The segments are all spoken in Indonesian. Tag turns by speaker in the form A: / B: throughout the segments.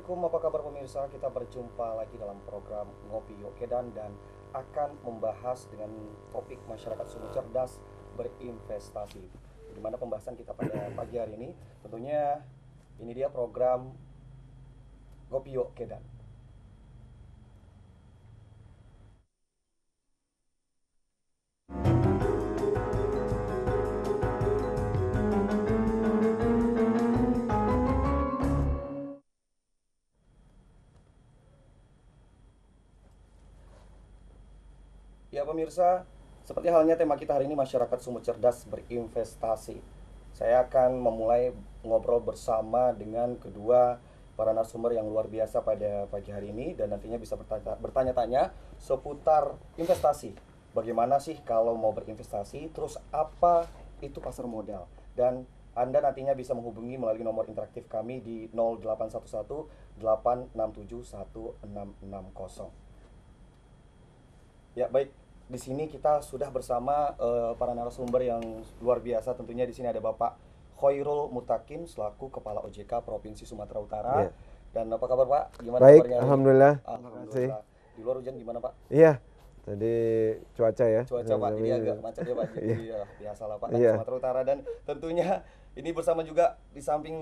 A: Assalamualaikum, apa kabar pemirsa? Kita berjumpa lagi dalam program Ngopi Yokedan dan akan membahas dengan topik masyarakat sumber cerdas berinvestasi. Di mana pembahasan kita pada pagi hari ini, tentunya ini dia program Ngopi Yokedan. Ya pemirsa, seperti halnya tema kita hari ini masyarakat sumber cerdas berinvestasi. Saya akan memulai ngobrol bersama dengan kedua para narasumber yang luar biasa pada pagi hari ini dan nantinya bisa bertanya-tanya seputar investasi. Bagaimana sih kalau mau berinvestasi, terus apa itu pasar modal? Dan Anda nantinya bisa menghubungi melalui nomor interaktif kami di 0811 867 1660. Ya, baik. Di sini kita sudah bersama para narasumber yang luar biasa. Tentunya di sini ada Bapak Khoirul Mutakin selaku Kepala OJK Provinsi Sumatera Utara.
B: Iya.
A: Dan apa kabar Pak? Gimana
B: Baik,
A: kabarnya hari ini?
B: alhamdulillah.
A: Alhamdulillah. Di luar hujan gimana Pak?
B: Iya, tadi cuaca ya.
A: Cuaca Pak, jadi agak macet ya Pak. Jadi ya, biasalah Pak, dari
B: Iya.
A: Sumatera Utara. Dan tentunya ini bersama juga di samping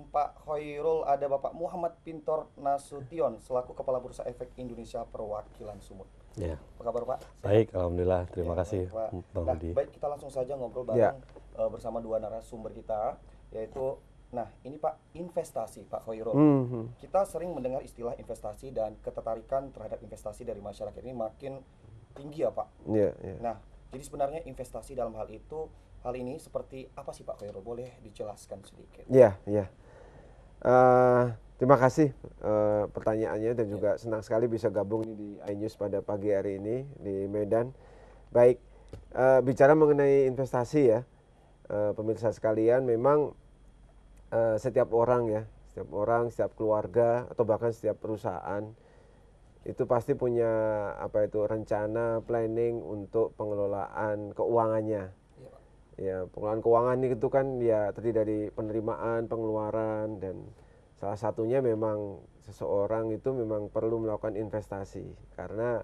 A: Pak Khoirul ada Bapak Muhammad Pintor Nasution selaku Kepala Bursa Efek Indonesia Perwakilan Sumut.
C: Ya,
A: Apa kabar Pak?
C: baik, alhamdulillah. Terima
A: Ya,
C: kasih,
A: baik, Pak.
C: Bang
A: Nah,
C: Budi.
A: baik, kita langsung saja ngobrol
B: Ya.
A: bareng bersama dua narasumber kita, yaitu, nah ini Pak, investasi Pak Khoirul. Kita sering mendengar istilah investasi dan ketertarikan terhadap investasi dari masyarakat ini makin tinggi ya Pak.
B: Iya, iya.
A: Nah, jadi sebenarnya investasi dalam hal ini seperti apa sih Pak Khoirul? Boleh dijelaskan sedikit?
B: Iya, iya. Terima kasih pertanyaannya dan juga senang sekali bisa gabung ini di iNews pada pagi hari ini di Medan. Baik, bicara mengenai investasi ya, pemirsa sekalian, memang setiap orang, setiap keluarga atau bahkan setiap perusahaan itu pasti punya rencana planning untuk pengelolaan keuangannya.
A: Iya Pak.
B: Ya, pengelolaan keuangan itu kan ya terdiri dari penerimaan, pengeluaran, dan salah satunya memang seseorang itu memang perlu melakukan investasi karena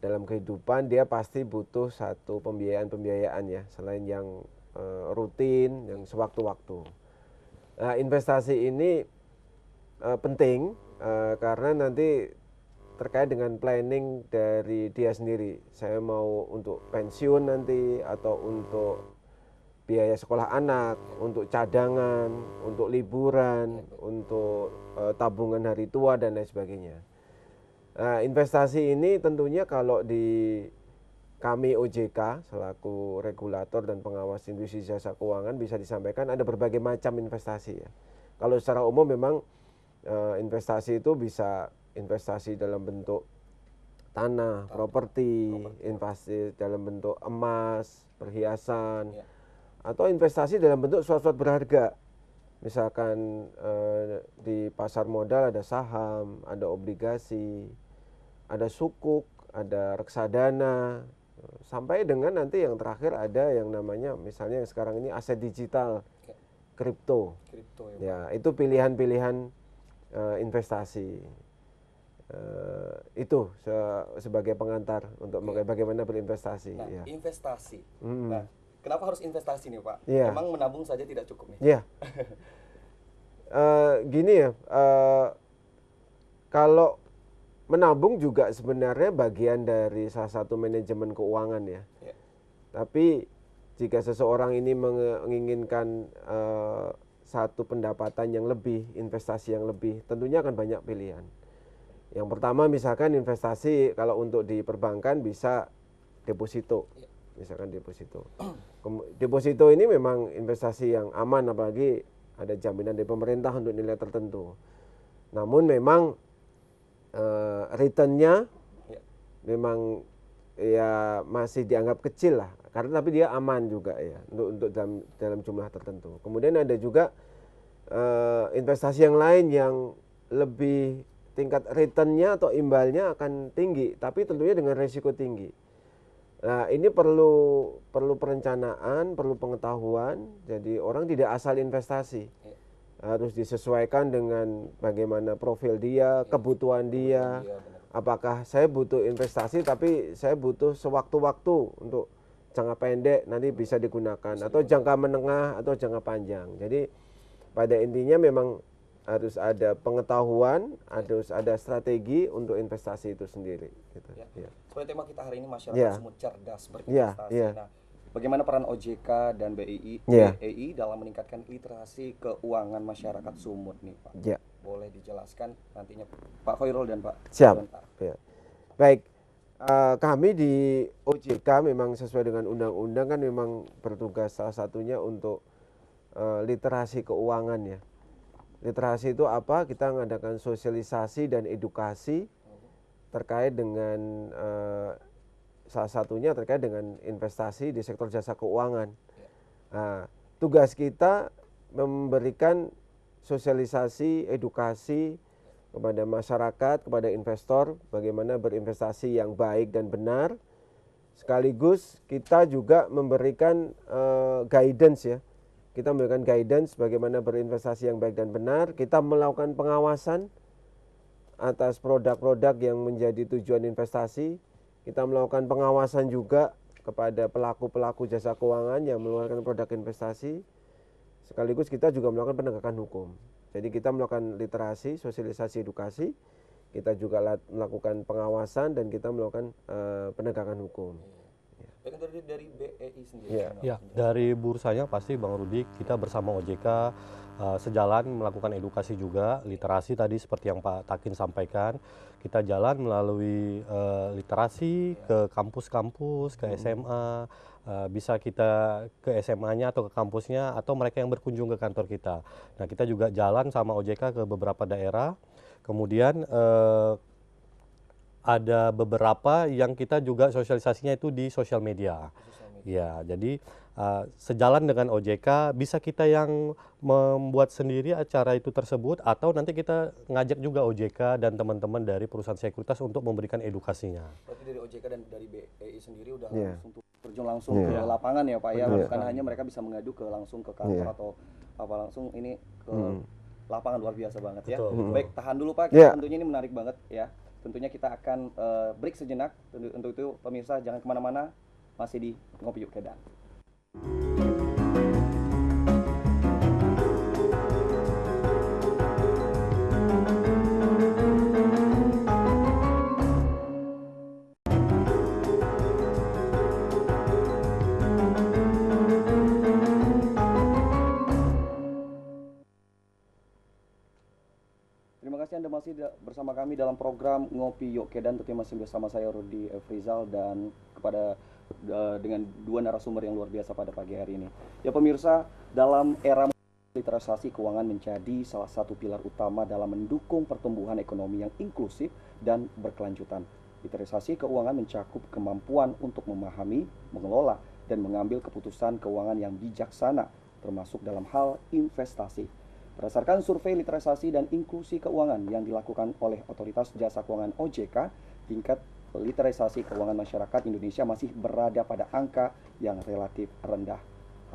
B: dalam kehidupan dia pasti butuh satu pembiayaan ya selain yang rutin, yang sewaktu-waktu. Nah, investasi ini penting karena nanti terkait dengan planning dari dia sendiri. Saya mau untuk pensiun nanti atau untuk biaya sekolah anak, untuk cadangan, untuk liburan, untuk tabungan hari tua dan lain sebagainya. Nah, investasi ini tentunya kalau di kami OJK selaku regulator dan pengawas industri jasa keuangan bisa disampaikan ada berbagai macam investasi ya. Kalau secara umum memang investasi itu bisa investasi dalam bentuk tanah, properti, investasi dalam bentuk emas, perhiasan,
A: Ya.
B: atau investasi dalam bentuk suatu berharga. Misalkan di pasar modal ada saham, ada obligasi, ada sukuk, ada reksadana, sampai dengan nanti yang terakhir ada yang namanya misalnya sekarang ini aset digital, kripto.
A: Kripto ya Pak.
B: Ya, itu pilihan-pilihan investasi. Itu sebagai pengantar untuk bagaimana berinvestasi.
A: Nah,
B: Ya.
A: investasi. Nah, kenapa harus investasi nih Pak?
B: Iya.
A: Emang menabung saja tidak cukup nih?
B: Ya, gini ya, kalau menabung juga sebenarnya bagian dari salah satu manajemen keuangan ya.
A: Ya.
B: Tapi jika seseorang ini menginginkan satu pendapatan yang lebih, investasi yang lebih, tentunya akan banyak pilihan. Yang pertama misalkan investasi kalau untuk di perbankan bisa deposito, misalkan deposito. Deposito ini memang investasi yang aman apalagi ada jaminan dari pemerintah untuk nilai tertentu. Namun memang returnnya memang ya masih dianggap kecil lah, karena tapi dia aman juga ya untuk dalam jumlah tertentu. Kemudian ada juga investasi yang lain yang lebih tingkat returnnya atau imbalnya akan tinggi, tapi tentunya dengan risiko tinggi. Nah, ini perlu perencanaan, perlu pengetahuan. Jadi orang tidak asal investasi. harus disesuaikan dengan bagaimana profil dia, kebutuhan dia.
A: Iya, benar.
B: Apakah saya butuh investasi tapi saya butuh sewaktu-waktu untuk jangka pendek nanti bisa digunakan, atau jangka menengah atau jangka panjang. Jadi pada intinya memang harus ada pengetahuan, harus ada strategi untuk investasi itu sendiri. Gitu.
A: Ya.
B: Ya.
A: Seperti tema kita hari ini, masyarakat
B: Ya.
A: Sumut cerdas
B: Ya,
A: berinvestasi.
B: ya.
A: Nah, bagaimana peran OJK dan
B: Ya.
A: BEI dalam meningkatkan literasi keuangan masyarakat Sumut nih, Pak?
B: Ya.
A: Boleh dijelaskan nantinya Pak Khairul dan Pak
B: Siap.
A: Gonta.
B: Ya. Baik, kami di OJK memang sesuai dengan undang-undang kan memang bertugas salah satunya untuk literasi keuangan ya. Literasi itu apa? Kita mengadakan sosialisasi dan edukasi terkait dengan salah satunya terkait dengan investasi di sektor jasa keuangan. Nah, tugas kita memberikan sosialisasi, edukasi kepada masyarakat, kepada investor, bagaimana berinvestasi yang baik dan benar. Sekaligus kita juga memberikan guidance ya. Kita memberikan guidance bagaimana berinvestasi yang baik dan benar. Kita melakukan pengawasan atas produk-produk yang menjadi tujuan investasi. Kita melakukan pengawasan juga kepada pelaku-pelaku jasa keuangan yang mengeluarkan produk investasi. Sekaligus kita juga melakukan penegakan hukum. Jadi kita melakukan literasi, sosialisasi, edukasi. Kita juga melakukan pengawasan dan kita melakukan penegakan hukum.
A: Baik, dari BEI sendiri.
B: Ya.
C: Ya, dari bursanya pasti Bang Rudi, kita bersama OJK sejalan melakukan edukasi juga, literasi tadi seperti yang Pak Takin sampaikan. Kita jalan melalui literasi ke kampus-kampus, ke SMA, bisa kita ke SMA-nya atau ke kampusnya, atau mereka yang berkunjung ke kantor kita. Nah, kita juga jalan sama OJK ke beberapa daerah, kemudian ada beberapa yang kita juga sosialisasinya itu di sosial media. Ya, jadi sejalan dengan OJK bisa kita yang membuat sendiri acara itu tersebut, atau nanti kita ngajak juga OJK dan teman-teman dari perusahaan sekuritas untuk memberikan edukasinya.
A: Berarti dari OJK dan dari BEI sendiri udah
B: Ya.
A: langsung terjun langsung
B: Ya.
A: ke lapangan ya Pak ya,
B: Betul.
A: bukan hanya mereka bisa mengadu ke langsung ke kantor
B: Ya.
A: atau apa, langsung ini ke lapangan. Luar biasa banget ya.
C: Betul.
A: Baik, tahan dulu Pak,
B: Ya.
A: tentunya ini menarik banget ya. Tentunya kita akan break sejenak. Untuk itu pemirsa jangan kemana-mana, masih di Ngopi Yuk Kedan. Terima kasih Anda masih bersama kami dalam program Ngopi Yuk Kedan. Tentunya masih bersama saya Rudi Efrizal dan kepada dengan dua narasumber yang luar biasa pada pagi hari ini. Ya pemirsa, dalam era literasi keuangan menjadi salah satu pilar utama dalam mendukung pertumbuhan ekonomi yang inklusif dan berkelanjutan. Literasi keuangan mencakup kemampuan untuk memahami, mengelola, dan mengambil keputusan keuangan yang bijaksana, termasuk dalam hal investasi. Berdasarkan survei literasi dan inklusi keuangan yang dilakukan oleh Otoritas Jasa Keuangan OJK, tingkat literasi keuangan masyarakat Indonesia masih berada pada angka yang relatif rendah.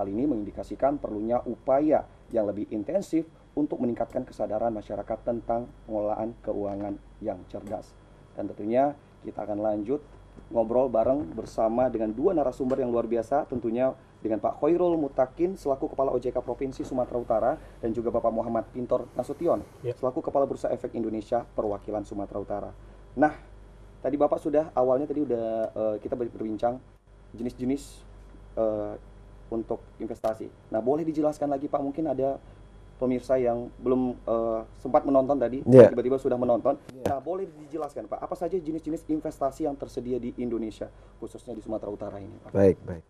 A: Hal ini mengindikasikan perlunya upaya yang lebih intensif untuk meningkatkan kesadaran masyarakat tentang pengelolaan keuangan yang cerdas. Dan tentunya kita akan lanjut ngobrol bareng bersama dengan dua narasumber yang luar biasa, tentunya dengan Pak Khairul Mutakin selaku Kepala OJK Provinsi Sumatera Utara dan juga Bapak Muhammad Pintor Nasution selaku Kepala Bursa Efek Indonesia Perwakilan Sumatera Utara. Nah, tadi Bapak sudah awalnya tadi udah kita berbincang jenis-jenis untuk investasi. Nah, boleh dijelaskan lagi Pak, mungkin ada pemirsa yang belum sempat menonton tadi, tiba-tiba sudah menonton. Nah, boleh dijelaskan Pak, apa saja jenis-jenis investasi yang tersedia di Indonesia, khususnya di Sumatera Utara ini Pak?
B: Baik.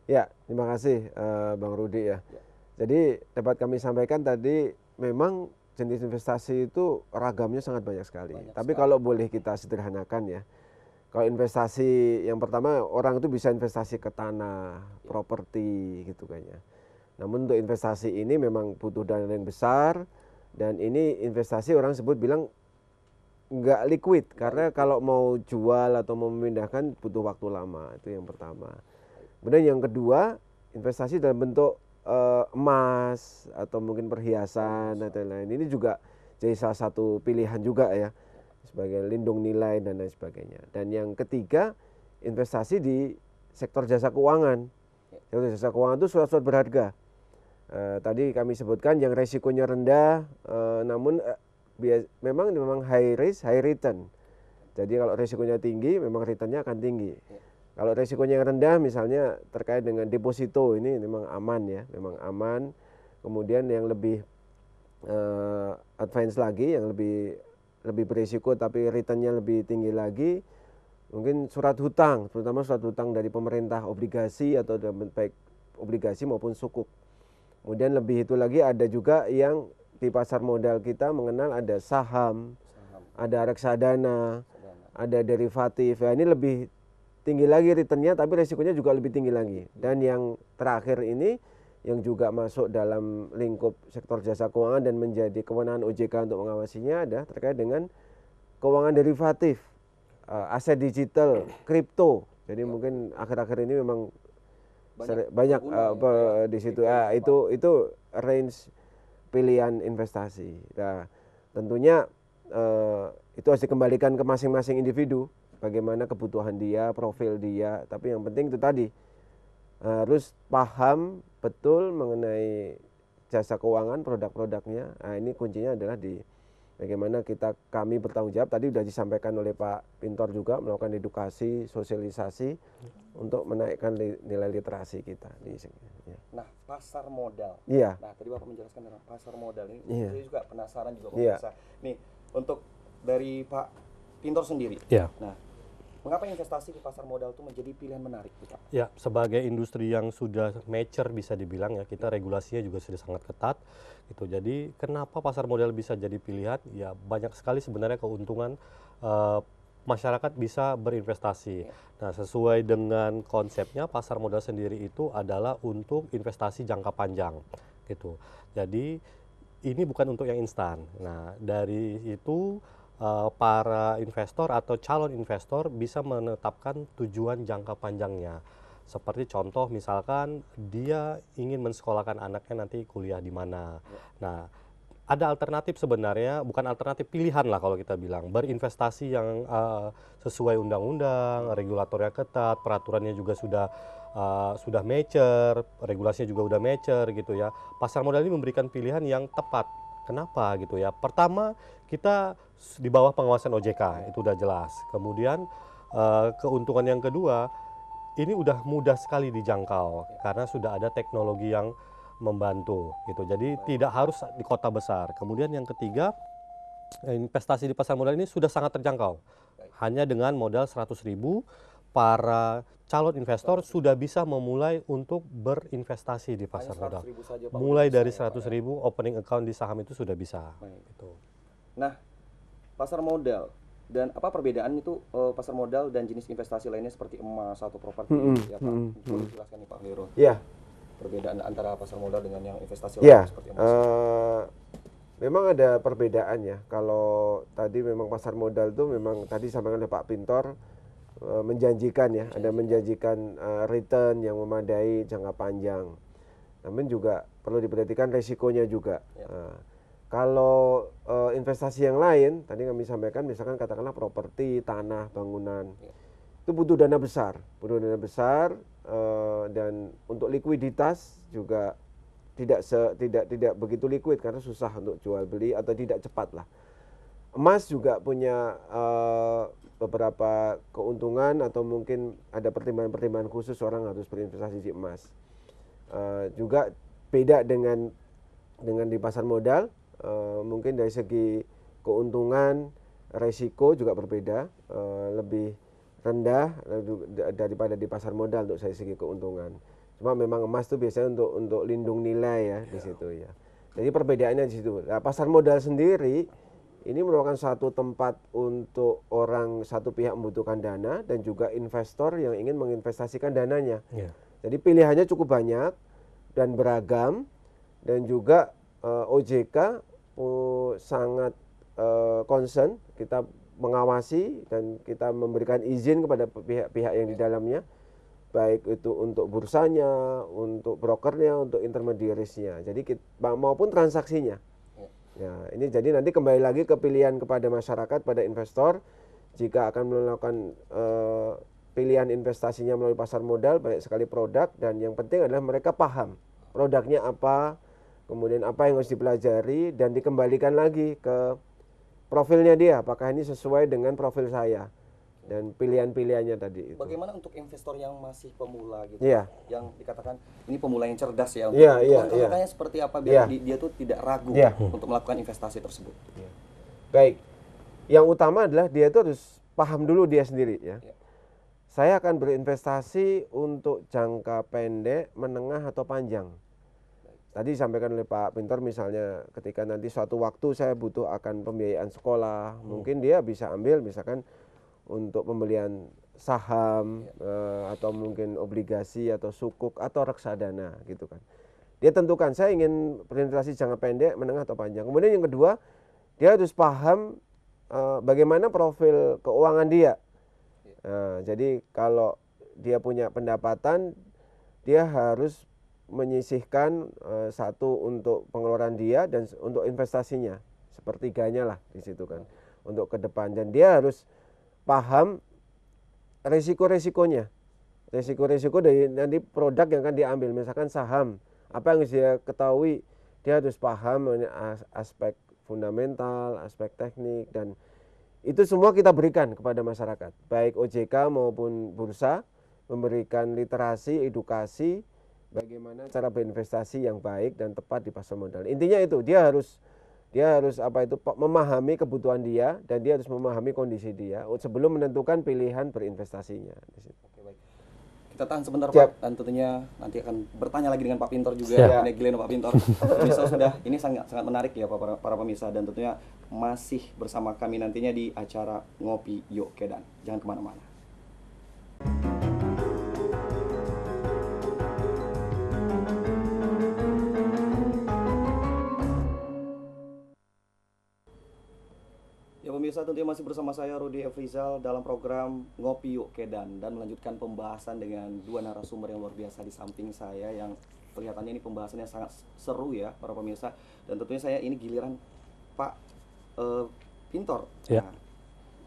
B: Ya, terima kasih Bang Rudi ya. Jadi dapat kami sampaikan tadi, memang jenis investasi itu ragamnya sangat banyak sekali. Tapi kalau boleh kita sederhanakan ya, kalau investasi yang pertama, orang itu bisa investasi ke tanah, properti gitu kayaknya. Namun untuk investasi ini memang butuh dana yang besar, dan ini investasi orang sebut bilang nggak liquid, karena kalau mau jual atau mau memindahkan butuh waktu lama. Itu yang pertama. Kemudian yang kedua, investasi dalam bentuk emas atau mungkin perhiasan atau lain, ini juga jadi salah satu pilihan juga ya sebagai lindung nilai dan lain sebagainya. Dan yang ketiga, investasi di sektor jasa keuangan. Sektor jasa keuangan itu surat-surat berharga. Tadi kami sebutkan yang resikonya rendah, namun memang high risk, high return. Jadi kalau resikonya tinggi, memang returnnya akan tinggi. Kalau resikonya yang rendah, misalnya terkait dengan deposito, ini memang aman ya, memang aman. Kemudian yang lebih advance lagi, yang lebih berisiko tapi returnnya lebih tinggi lagi, mungkin surat hutang, terutama surat hutang dari pemerintah, obligasi atau baik obligasi maupun sukuk. Kemudian lebih itu lagi ada juga yang di pasar modal kita mengenal ada saham, ada reksadana, ada derivatif. Ya, ini lebih tinggi lagi returnnya tapi resikonya juga lebih tinggi lagi. Dan yang terakhir ini yang juga masuk dalam lingkup sektor jasa keuangan dan menjadi kewenangan OJK untuk mengawasinya ada terkait dengan keuangan derivatif, aset digital, kripto. Jadi mungkin akhir-akhir ini memang banyak di situ. Itu range pilihan investasi. Nah, tentunya itu harus dikembalikan ke masing-masing individu, bagaimana kebutuhan dia, profil dia. Tapi yang penting itu tadi harus paham betul mengenai jasa keuangan, produk-produknya. Nah, ini kuncinya adalah di bagaimana kami bertanggung jawab. Tadi sudah disampaikan oleh Pak Pintor juga melakukan edukasi, sosialisasi untuk menaikkan nilai literasi kita.
A: Ya. Nah, pasar modal.
B: Iya.
A: Nah, tadi Bapak menjelaskan tentang pasar modal ini.
B: Iya.
A: Saya juga penasaran juga
B: Iya.
A: pemirsa. Nih, untuk dari Pak Pintor sendiri.
C: Ya.
A: Nah, mengapa investasi di pasar modal itu menjadi pilihan menarik, Pak?
C: Ya, sebagai industri yang sudah mature bisa dibilang ya, kita regulasinya juga sudah sangat ketat gitu. Jadi kenapa pasar modal bisa jadi pilihan? Ya banyak sekali sebenarnya keuntungan masyarakat bisa berinvestasi. Nah, sesuai dengan konsepnya pasar modal sendiri itu adalah untuk investasi jangka panjang gitu. Jadi ini bukan untuk yang instan. Nah, dari itu para investor atau calon investor bisa menetapkan tujuan jangka panjangnya. Seperti contoh misalkan dia ingin mensekolahkan anaknya nanti kuliah di mana. Nah, ada alternatif sebenarnya, bukan alternatif, pilihan lah kalau kita bilang. Berinvestasi yang sesuai undang-undang, regulatornya ketat, peraturannya juga sudah mature, regulasinya juga udah mature gitu ya. Pasar modal ini memberikan pilihan yang tepat. Kenapa gitu ya? Pertama, kita di bawah pengawasan OJK, itu udah jelas. Kemudian keuntungan yang kedua, ini udah mudah sekali dijangkau karena sudah ada teknologi yang membantu gitu. Jadi tidak harus di kota besar. Kemudian yang ketiga, investasi di pasar modal ini sudah sangat terjangkau. Hanya dengan modal 100.000, para calon investor sudah bisa memulai untuk berinvestasi di pasar modal.
A: Saja, Pak,
C: mulai dari 100.000 opening account di saham itu sudah bisa. Gitu.
A: Nah, pasar modal dan apa perbedaan itu pasar modal dan jenis investasi lainnya seperti emas atau properti ya Pak? Boleh jelaskan nih Pak Hero.
B: Iya.
A: Perbedaan antara pasar modal dengan yang investasi
B: lain
A: seperti emas.
B: Memang ada perbedaan ya. Kalau tadi memang pasar modal itu memang tadi disampaikan oleh Pak Pintor menjanjikan ya, ada menjanjikan return yang memadai jangka panjang. Namun juga perlu diperhatikan resikonya juga. Kalau investasi yang lain, tadi kami sampaikan misalkan katakanlah properti, tanah, bangunan, itu butuh dana besar, dan untuk likuiditas juga tidak begitu liquid karena susah untuk jual beli atau tidak cepat lah. Emas juga punya beberapa keuntungan atau mungkin ada pertimbangan-pertimbangan khusus orang harus berinvestasi di emas. Juga beda dengan di pasar modal, mungkin dari segi keuntungan, resiko juga berbeda, lebih rendah daripada di pasar modal untuk segi keuntungan. Cuma memang emas itu biasanya untuk lindung nilai ya di situ ya. Jadi perbedaannya di situ. Nah, pasar modal sendiri ini merupakan satu tempat untuk orang satu pihak membutuhkan dana dan juga investor yang ingin menginvestasikan dananya. Jadi pilihannya cukup banyak dan beragam, dan juga OJK sangat concern, kita mengawasi dan kita memberikan izin kepada pihak-pihak yang di dalamnya baik itu untuk bursanya, untuk brokernya, untuk intermediarisnya. Jadi maupun transaksinya. Ya, ini jadi nanti kembali lagi ke pilihan kepada masyarakat, pada investor, jika akan melakukan pilihan investasinya melalui pasar modal, banyak sekali produk, dan yang penting adalah mereka paham produknya apa, kemudian apa yang harus dipelajari, dan dikembalikan lagi ke profilnya dia, apakah ini sesuai dengan profil saya dan pilihan-pilihannya tadi itu.
A: Bagaimana untuk investor yang masih pemula gitu,
B: Iya.
A: yang dikatakan ini pemula yang cerdas ya, untuk
B: Iya, iya,
A: langkah-langkahnya seperti apa biar
B: Iya.
A: dia tuh tidak ragu
B: Iya.
A: untuk melakukan investasi tersebut.
B: Baik, yang utama adalah dia itu harus paham dulu dia sendiri ya.
A: Iya.
B: Saya akan berinvestasi untuk jangka pendek, menengah atau panjang. Tadi disampaikan oleh Pak Pintor misalnya ketika nanti suatu waktu saya butuh akan pembiayaan sekolah, mungkin dia bisa ambil misalkan untuk pembelian saham atau mungkin obligasi atau sukuk atau reksadana gitu kan. Dia tentukan saya ingin berinvestasi jangka pendek, menengah atau panjang. Kemudian yang kedua, dia harus paham bagaimana profil keuangan dia. Jadi kalau dia punya pendapatan, dia harus menyisihkan satu untuk pengeluaran dia dan untuk investasinya, sepertiganya lah di situ kan untuk ke depan. Dan dia harus paham resiko-resikonya, resiko-resiko dari nanti produk yang akan diambil, misalkan saham, apa yang harus dia ketahui, dia harus paham aspek fundamental, aspek teknik, dan itu semua kita berikan kepada masyarakat, baik OJK maupun bursa, memberikan literasi, edukasi, bagaimana cara berinvestasi yang baik dan tepat di pasar modal. Intinya itu, dia harus memahami kebutuhan dia, dan dia harus memahami kondisi dia sebelum menentukan pilihan berinvestasinya.
A: Oke, baik. Kita tahan sebentar
B: Siap.
A: Pak, dan tentunya nanti akan bertanya lagi dengan Pak Pintor juga,
C: Siap.
A: Glenn Pak Pintor. Pemirsa sudah, ini sangat menarik ya para pemirsa, dan tentunya masih bersama kami nantinya di acara Ngopi Yuk Kedan. Jangan kemana-mana. Ya pemirsa, tentunya masih bersama saya Rudy Efrizal dalam program Ngopi Yuk Kedan, dan melanjutkan pembahasan dengan dua narasumber yang luar biasa di samping saya, yang kelihatannya ini pembahasannya sangat seru ya para pemirsa. Dan tentunya saya ini giliran Pak Pintor.
C: Ya.
A: Nah,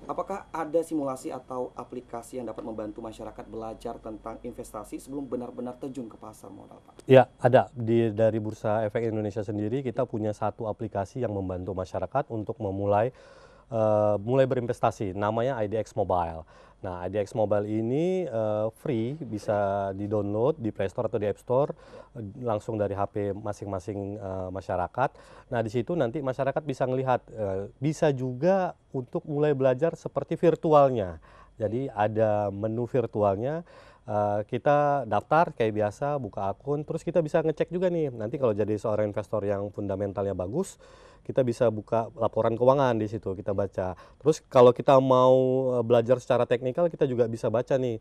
A: apakah ada simulasi atau aplikasi yang dapat membantu masyarakat belajar tentang investasi sebelum benar-benar terjun ke pasar modal, Pak?
C: Ya, ada. Dari Bursa Efek Indonesia sendiri kita punya satu aplikasi yang membantu masyarakat untuk mulai berinvestasi, namanya IDX Mobile. Nah, IDX Mobile ini free, bisa di-download di Play Store atau di App Store langsung dari HP masing-masing masyarakat. Nah, di situ nanti masyarakat bisa melihat, bisa juga untuk mulai belajar seperti virtualnya. Jadi ada menu virtualnya, kita daftar kayak biasa, buka akun, terus kita bisa ngecek juga nih. Nanti kalau jadi seorang investor yang fundamentalnya bagus, kita bisa buka laporan keuangan di situ, kita baca. Terus kalau kita mau belajar secara teknikal, kita juga bisa baca nih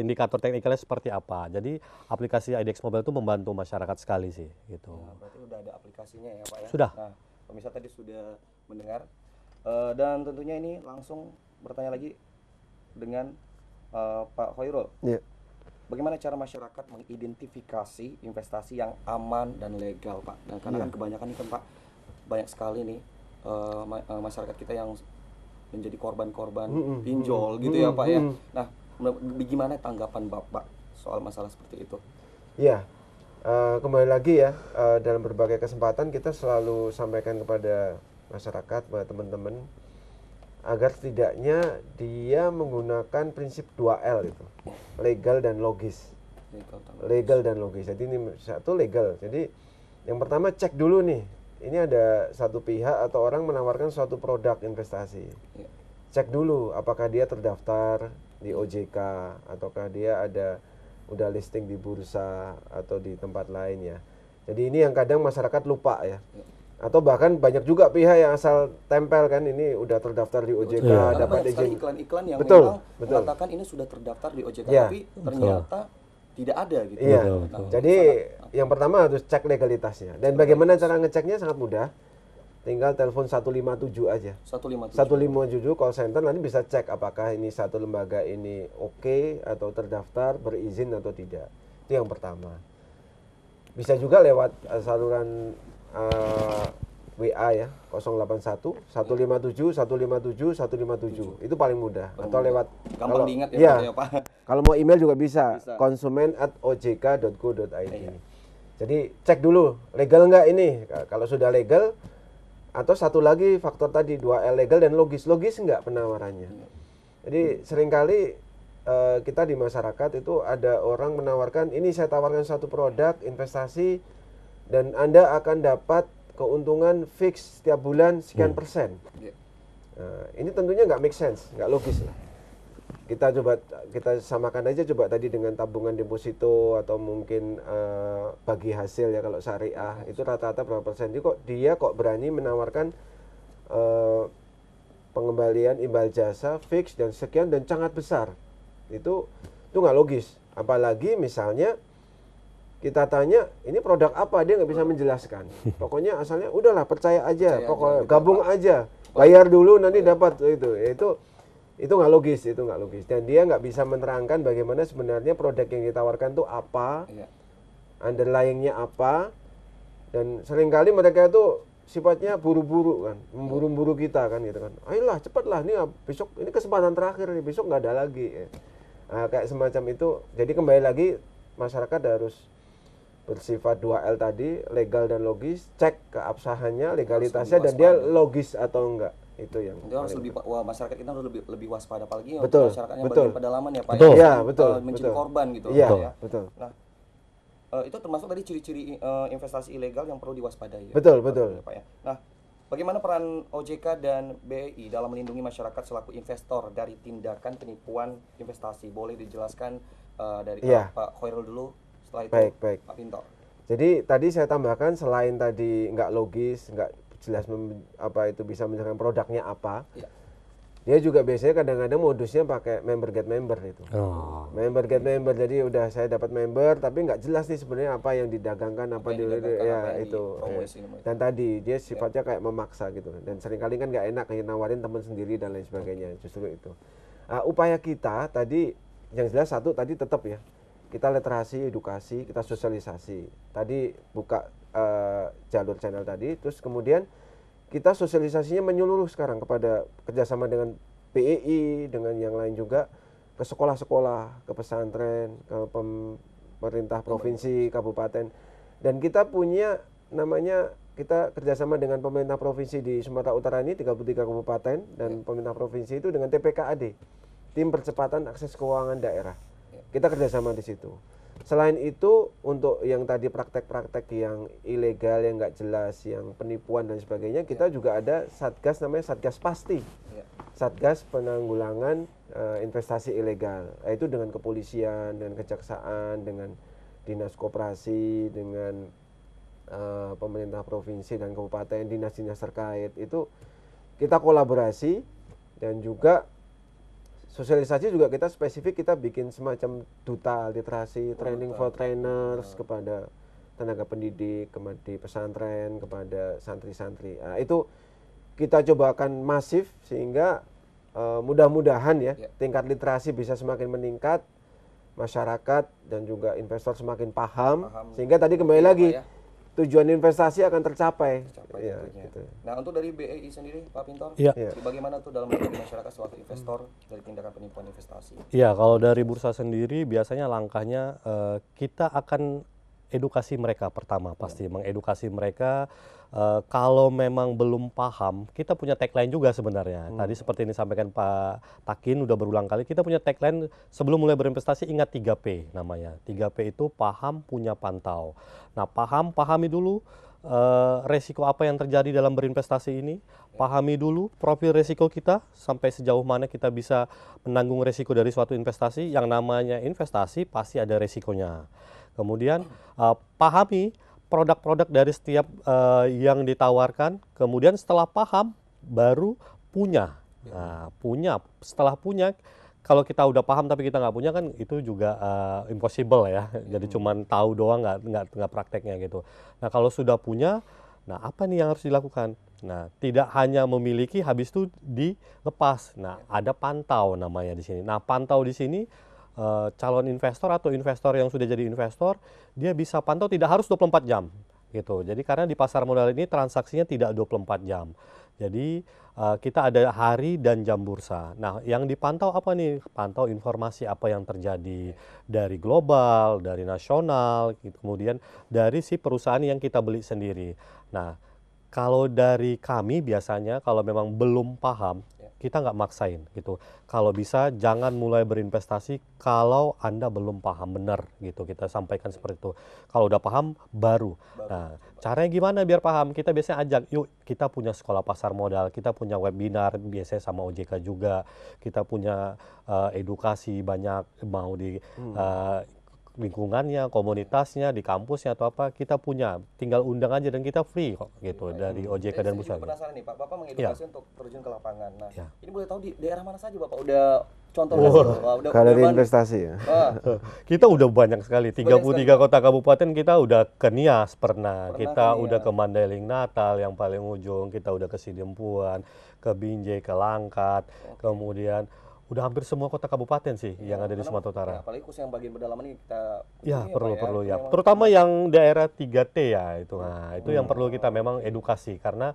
C: indikator teknikalnya seperti apa. Jadi aplikasi IDX Mobile itu membantu masyarakat sekali sih gitu.
A: Nah, berarti udah ada aplikasinya ya Pak ya?
C: Sudah.
A: Nah, pemirsa tadi sudah mendengar. Dan tentunya ini langsung bertanya lagi dengan Pak Khairul.
B: Ya.
A: Bagaimana cara masyarakat mengidentifikasi investasi yang aman dan legal, Pak? Dan karena kan kebanyakan nih kan Pak, banyak sekali nih masyarakat kita yang menjadi korban-korban pinjol gitu ya Pak ya. Nah, bagaimana tanggapan Bapak soal masalah seperti itu?
B: Ya, kembali lagi ya, dalam berbagai kesempatan kita selalu sampaikan kepada masyarakat, kepada teman-teman, agar setidaknya dia menggunakan prinsip 2L itu, legal dan logis. Legal dan logis. Jadi ini satu legal. Jadi yang pertama cek dulu nih, ini ada satu pihak atau orang menawarkan suatu produk investasi. Cek dulu apakah dia terdaftar di OJK ataukah dia udah listing di bursa atau di tempat lain ya. Jadi ini yang kadang masyarakat lupa ya. Atau bahkan banyak juga pihak yang asal tempel kan, ini udah terdaftar di OJK,
A: Karena
B: dapat
A: banyak sekali
B: izin.
A: iklan-iklan yang
B: Betul,
A: memang
B: betul.
A: mengatakan ini sudah terdaftar di OJK,
B: Ya,
A: tapi ternyata tidak ada gitu.
B: Iya.
C: Betul.
B: Jadi yang pertama harus cek legalitasnya. Dan bagaimana cara ngeceknya sangat mudah. tinggal telepon 157 aja.
A: 157.
B: 157 call center, nanti bisa cek apakah ini satu lembaga ini oke atau terdaftar, berizin atau tidak. Itu yang pertama. Bisa juga lewat saluran WA ya, 081 157 157 157. Itu paling mudah. Atau lewat
A: gampang diingat
B: ya,
A: ya Pak.
B: kalau mau email juga bisa,
A: Bisa.
B: konsumen@ojk.go.id.
A: Iya.
B: Jadi cek dulu legal nggak ini. Kalau sudah legal, atau satu lagi faktor tadi 2L, legal dan logis nggak penawarannya. Jadi seringkali kita di masyarakat itu ada orang menawarkan, ini saya tawarkan satu produk investasi dan Anda akan dapat keuntungan fix setiap bulan sekian persen.
A: Iya.
B: Nah, ini tentunya nggak make sense, nggak logis lah. Kita samakan aja coba tadi dengan tabungan deposito atau mungkin bagi hasil ya, kalau syariah itu rata-rata berapa persen. Jadi dia kok berani menawarkan pengembalian imbal jasa fix dan sekian dan sangat besar. Itu nggak logis. Apalagi misalnya kita tanya ini produk apa, dia nggak bisa menjelaskan. Pokoknya asalnya udahlah percaya aja, pokoknya gabung aja, bayar dulu nanti dapat itu nggak logis, dan dia nggak bisa menerangkan bagaimana sebenarnya produk yang ditawarkan itu apa, underlyingnya apa, dan seringkali mereka itu sifatnya buru-buru kan, memburu-buru kita kan gitu kan. Ayolah cepatlah, ini besok ini kesempatan terakhir nih, besok nggak ada lagi. Nah, kayak semacam itu. Jadi kembali lagi masyarakat harus bersifat 2L tadi, legal dan logis, cek keabsahannya, legalitasnya, dan dia logis atau enggak. Itu yang
A: harus lebih, masyarakat kita harus lebih waspada, apalagi
B: betul,
A: masyarakat yang
B: betul,
A: bagian pedalaman ya Pak.
C: Betul.
B: Ya, betul,
A: menjadi korban gitu.
B: Iya,
A: ya.
B: betul.
A: Nah, itu termasuk tadi ciri-ciri investasi ilegal yang perlu diwaspadai.
B: Betul,
A: ya,
B: betul.
A: Pak ya. Nah, bagaimana peran OJK dan BEI dalam melindungi masyarakat selaku investor dari tindakan penipuan investasi? Boleh dijelaskan dari Pak Khairul dulu, setelah itu
B: baik.
A: Pak Pinto.
B: Jadi tadi saya tambahkan, selain tadi nggak logis, nggak jelas apa itu bisa menjelaskan produknya apa, dia juga biasanya kadang-kadang modusnya pakai member get member itu. Member get member, jadi udah saya dapat member tapi nggak jelas nih sebenarnya apa yang didagangkan, dan tadi dia sifatnya kayak memaksa gitu, dan seringkali kan nggak enak kayak nawarin teman sendiri dan lain sebagainya. Justru itu upaya kita tadi yang jelas satu tadi tetap ya, kita literasi, edukasi, kita sosialisasi. Tadi buka jalur channel tadi, terus kemudian kita sosialisasinya menyeluruh sekarang kepada kerjasama dengan BEI, dengan yang lain juga, ke sekolah-sekolah, ke pesantren, ke pemerintah provinsi, kabupaten. Dan kita punya namanya, kita kerjasama dengan pemerintah provinsi di Sumatera Utara ini 33 kabupaten, dan pemerintah provinsi itu dengan TPKAD, Tim Percepatan Akses Keuangan Daerah. Kita kerjasama di situ. Selain itu, untuk yang tadi praktek-praktek yang ilegal, yang nggak jelas, yang penipuan dan sebagainya, kita juga ada satgas namanya Satgas Pasti, Satgas Penanggulangan Investasi Ilegal. Itu dengan kepolisian, dengan kejaksaan, dengan dinas koperasi, dengan pemerintah provinsi dan kabupaten, dinas-dinas terkait. Itu kita kolaborasi, dan juga sosialisasi juga kita spesifik, kita bikin semacam duta literasi, training for trainers kepada tenaga pendidik, di pesantren, kepada santri-santri. Nah, itu kita cobakan masif sehingga mudah-mudahan ya tingkat literasi bisa semakin meningkat, masyarakat dan juga investor semakin paham sehingga tadi kembali lagi tujuan investasi akan tercapai.
A: Gitu. Nah, untuk dari BEI sendiri, Pak Pintor, bagaimana tuh dalam melindungi masyarakat selaku investor dari tindakan penipuan investasi?
C: Iya, kalau dari bursa sendiri biasanya langkahnya kita akan edukasi mereka pertama, pasti mengedukasi mereka. Kalau memang belum paham, kita punya tagline juga sebenarnya. Tadi seperti ini disampaikan Pak Takin udah berulang kali, kita punya tagline sebelum mulai berinvestasi, ingat 3P namanya. 3P itu paham, punya, pantau. Nah, pahami dulu resiko apa yang terjadi dalam berinvestasi ini. Pahami dulu profil resiko kita, sampai sejauh mana kita bisa menanggung resiko dari suatu investasi. Yang namanya investasi pasti ada resikonya. Kemudian pahami produk-produk dari setiap yang ditawarkan. Kemudian setelah paham baru punya. Nah, setelah punya, kalau kita udah paham tapi kita nggak punya kan itu juga impossible ya. Jadi cuman tahu doang, nggak prakteknya gitu. Nah, kalau sudah punya, nah apa nih yang harus dilakukan? Nah, tidak hanya memiliki habis itu dilepas. Nah, ada pantau namanya di sini. Nah, pantau di sini calon investor atau investor yang sudah jadi investor, dia bisa pantau tidak harus 24 jam gitu. Jadi karena di pasar modal ini transaksinya tidak 24 jam. Jadi kita ada hari dan jam bursa. Nah, yang dipantau apa nih? Pantau informasi apa yang terjadi dari global, dari nasional, gitu. Kemudian dari si perusahaan yang kita beli sendiri. Nah, kalau dari kami biasanya kalau memang belum paham, kita nggak maksain gitu. Kalau bisa jangan mulai berinvestasi kalau Anda belum paham benar gitu. Kita sampaikan seperti itu. Kalau udah paham baru. Nah, caranya gimana biar paham? Kita biasanya ajak, yuk kita punya sekolah pasar modal, kita punya webinar biasanya sama OJK juga. Kita punya edukasi banyak mau di lingkungannya, komunitasnya, di kampusnya atau apa, kita punya. Tinggal undang aja dan kita free kok gitu dari OJK dan
A: Saya
C: Bursa.
A: juga penasaran nih Pak, Bapak
C: Ya.
A: mengedukasi untuk terjun ke lapangan. Nah,
C: Ya.
A: ini boleh tahu di daerah mana saja Bapak udah contohkan gitu? Wah, udah
B: Galeri
A: ban-
B: investasi ya.
A: Wah,
C: Kita udah banyak sekali, 33 kota kabupaten kita udah ke Nias pernah,
A: Pernah
C: kita
A: ke
C: udah
A: Nias.
C: ke Mandailing Natal yang paling ujung, kita udah ke Sidempuan, ke Binjai, ke Langkat, kemudian udah hampir semua kota kabupaten sih yang ada di
A: karena-
C: Sumatera Utara.
A: ya, apalagi khusus yang bagian pedalaman ini kita
C: Ya,
A: kunjungi
C: perlu
A: Pak,
C: perlu
A: Itu
C: ya.
A: memang
C: Terutama yang daerah 3T ya itu. Nah, itu yang perlu kita memang edukasi karena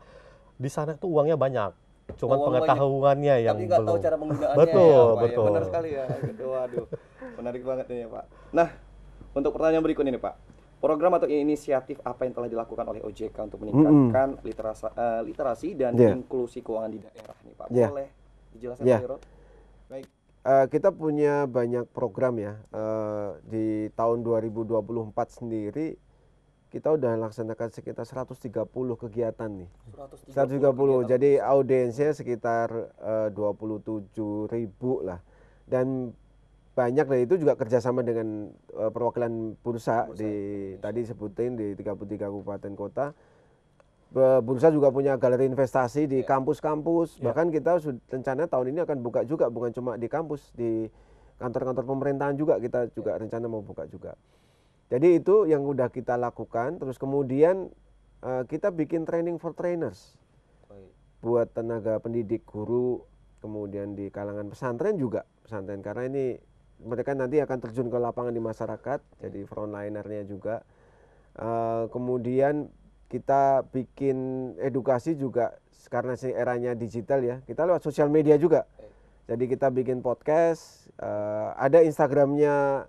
C: di sana tuh uangnya banyak. Cuman
A: uang banyak,
C: pengetahuannya yang
A: tapi nggak tahu
C: belum.
A: cara penggunaannya
C: Betul,
A: ya, Pak, ya.
C: betul.
A: Benar sekali ya. Waduh, menarik banget ini ya Pak. Nah, untuk pertanyaan berikut ini Pak, program atau inisiatif apa yang telah dilakukan oleh OJK untuk meningkatkan literasi dan
B: Ya.
A: inklusi keuangan di daerah nih Pak?
B: Ya.
A: Boleh dijelaskan
B: Ya.
A: Pak Irot? Baik.
B: Kita punya banyak program ya. Di tahun 2024 sendiri kita udah laksanakan sekitar 130 kegiatan nih. 130.
A: kegiatan.
B: Jadi audiensnya sekitar 27.000 lah. Dan banyak dari itu juga kerjasama dengan perwakilan bursa di tadi sebutin di 33 kabupaten kota. Bursa juga punya galeri investasi di kampus-kampus. Bahkan kita rencana tahun ini akan buka juga, bukan cuma di kampus, di kantor-kantor pemerintahan juga kita juga rencana mau buka juga. Jadi itu yang udah kita lakukan. Terus kemudian kita bikin training for trainers
A: Baik.
B: buat tenaga pendidik, guru, kemudian di kalangan pesantren juga, pesantren karena ini mereka nanti akan terjun ke lapangan di masyarakat, jadi frontlinernya juga. Kemudian kita bikin edukasi juga karena eranya digital ya, kita lewat sosial media juga. Jadi kita bikin podcast, ada Instagramnya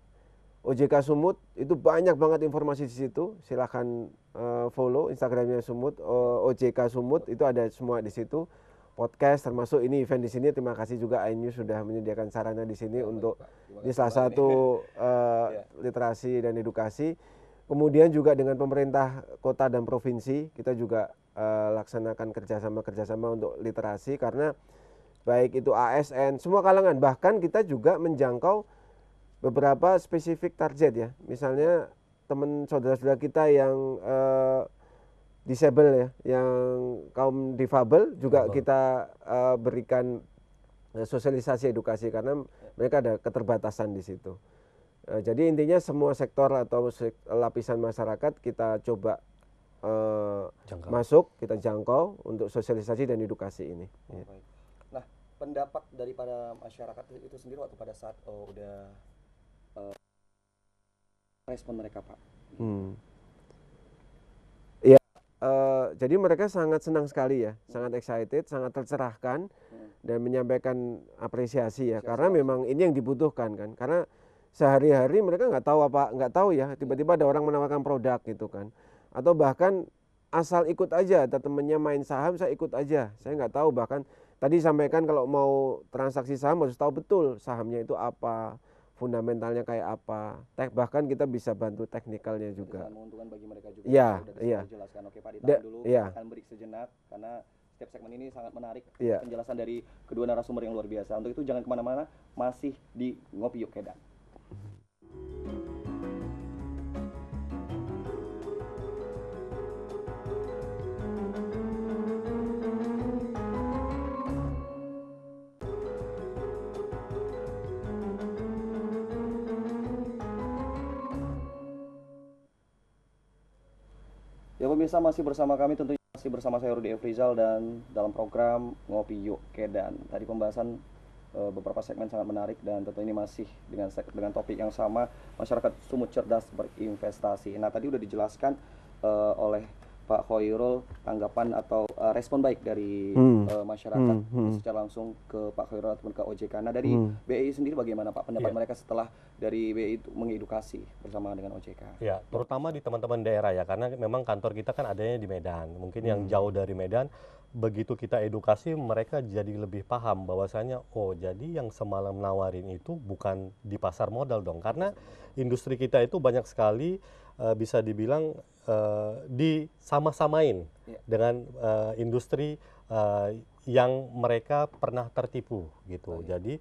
B: OJK Sumut, itu banyak banget informasi di situ. Silahkan follow Instagramnya Sumut, OJK Sumut, itu ada semua di situ. Podcast termasuk ini event di sini. Terima kasih juga iNews sudah menyediakan sarana di sini untuk ini salah satu literasi dan edukasi. Kemudian juga dengan pemerintah kota dan provinsi kita juga laksanakan kerjasama untuk literasi karena baik itu ASN semua kalangan, bahkan kita juga menjangkau beberapa spesifik target ya. Misalnya teman saudara-saudara kita yang disable ya, yang kaum difabel juga kita berikan sosialisasi edukasi karena mereka ada keterbatasan di situ. Jadi intinya semua sektor atau lapisan masyarakat kita coba masuk, kita jangkau untuk sosialisasi dan edukasi ini.
A: Baik. Nah, pendapat daripada masyarakat itu sendiri waktu pada saat udah respon mereka Pak.
B: Ya, jadi mereka sangat senang sekali ya, sangat excited, sangat tercerahkan dan menyampaikan apresiasi ya, karena memang ini yang dibutuhkan kan, karena sehari-hari mereka nggak tahu ya, tiba-tiba ada orang menawarkan produk gitu kan, atau bahkan asal ikut aja, ada temennya main saham saya ikut aja, saya nggak tahu, bahkan tadi sampaikan kalau mau transaksi saham harus tahu betul sahamnya itu apa, fundamentalnya kayak apa, bahkan kita bisa bantu teknikalnya juga.
A: Menguntungkan bagi mereka juga.
B: Iya,
A: Sudah
B: iya.
A: dijelaskan. Oke Pak, ditahan dulu.
B: Iya.
A: Kita akan break sejenak karena setiap segmen ini sangat menarik.
B: Iya.
A: Penjelasan dari kedua narasumber yang luar biasa. Untuk itu jangan kemana-mana, masih di Ngopi Yuk Kedan. Ya pemirsa, masih bersama kami tentunya masih Masih bersama saya Rudi Efrizal dan dalam program Ngopi Yuk Kedan. Tadi pembahasan beberapa segmen sangat menarik dan tentu ini masih dengan topik yang sama, masyarakat Sumut cerdas berinvestasi. Nah, tadi udah dijelaskan oleh Pak Khairul tanggapan atau respon baik dari masyarakat secara langsung ke Pak Khairul ataupun ke OJK. Nah, dari BI sendiri bagaimana Pak pendapat mereka setelah dari BI itu mengedukasi bersama dengan OJK?
C: Ya, terutama di teman-teman daerah ya, karena memang kantor kita kan adanya di Medan. Mungkin yang jauh dari Medan, begitu kita edukasi mereka jadi lebih paham bahwasanya oh jadi yang semalam nawarin itu bukan di pasar modal dong, karena industri kita itu banyak sekali bisa dibilang disama-samain dengan industri yang mereka pernah tertipu gitu. Jadi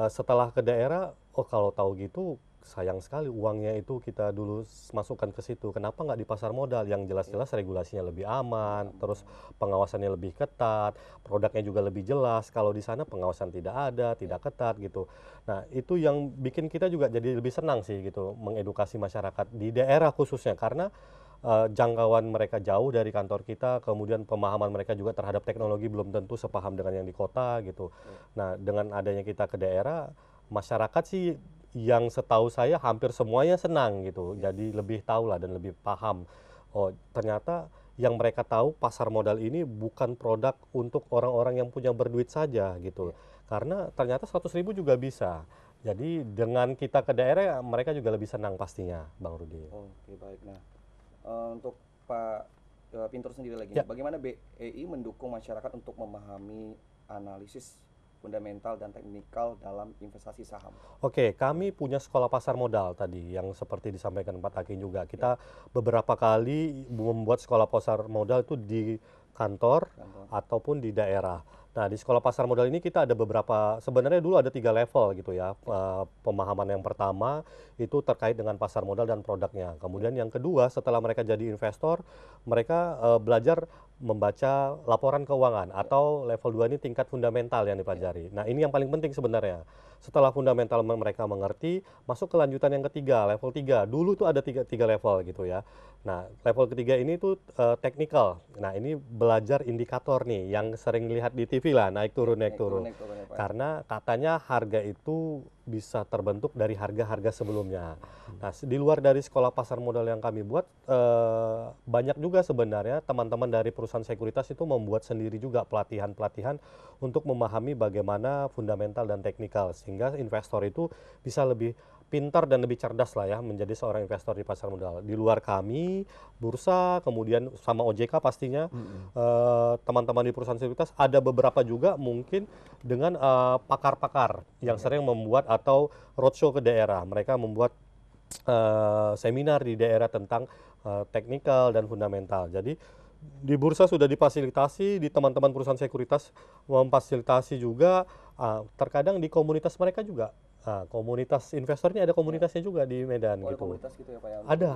C: setelah ke daerah, oh kalau tahu gitu sayang sekali uangnya itu kita dulu masukkan ke situ. Kenapa nggak di pasar modal yang jelas-jelas regulasinya lebih aman, terus pengawasannya lebih ketat, produknya juga lebih jelas. Kalau di sana pengawasan tidak ada, tidak ketat gitu. Nah itu yang bikin kita juga jadi lebih senang sih gitu mengedukasi masyarakat di daerah khususnya, karena jangkauan mereka jauh dari kantor kita, kemudian pemahaman mereka juga terhadap teknologi belum tentu sepaham dengan yang di kota gitu. Nah dengan adanya kita ke daerah, masyarakat sih yang setahu saya hampir semuanya senang gitu, jadi lebih tahu lah dan lebih paham. Oh ternyata yang mereka tahu pasar modal ini bukan produk untuk orang-orang yang punya berduit saja gitu, karena ternyata 100.000 juga bisa. Jadi dengan kita ke daerah mereka juga lebih senang pastinya, Bang Rudi.
A: Oke, baik. Nah, untuk Pak Pintur sendiri lagi,
C: Ya.
A: bagaimana BEI mendukung masyarakat untuk memahami analisis fundamental dan teknikal dalam investasi saham?
C: Oke, kami punya sekolah pasar modal tadi yang seperti disampaikan Pak Takin juga. Kita beberapa kali membuat sekolah pasar modal itu di kantor ataupun di daerah. Nah, di sekolah pasar modal ini kita ada beberapa, sebenarnya dulu ada 3 level gitu ya. Pemahaman yang pertama itu terkait dengan pasar modal dan produknya. Kemudian yang kedua, setelah mereka jadi investor, mereka belajar membaca laporan keuangan, atau level 2 ini tingkat fundamental yang dipelajari. Nah, ini yang paling penting sebenarnya. Setelah fundamental mereka mengerti, masuk ke lanjutan yang ketiga, level 3. Dulu tuh ada tiga level gitu ya. Nah, level ketiga ini tuh technical. Nah, ini belajar indikator nih yang sering lihat di TV lah, naik turun naik turun.
A: ya, Pak.
C: Karena katanya harga itu bisa terbentuk dari harga-harga sebelumnya. Nah, di luar dari sekolah pasar modal yang kami buat, banyak juga sebenarnya teman-teman dari perusahaan sekuritas itu membuat sendiri juga pelatihan-pelatihan untuk memahami bagaimana fundamental dan teknikal, sehingga investor itu bisa lebih pintar dan lebih cerdas lah ya menjadi seorang investor di pasar modal. Di luar kami, bursa, kemudian sama OJK pastinya, teman-teman di perusahaan sekuritas ada beberapa juga mungkin dengan pakar-pakar yang sering membuat atau roadshow ke daerah. Mereka membuat seminar di daerah tentang teknikal dan fundamental. Jadi di bursa sudah difasilitasi, di teman-teman perusahaan sekuritas memfasilitasi juga, terkadang di komunitas mereka juga. Komunitas investor ini ada komunitasnya juga di Medan
A: Ada
C: gitu.
A: komunitas gitu ya Pak ya?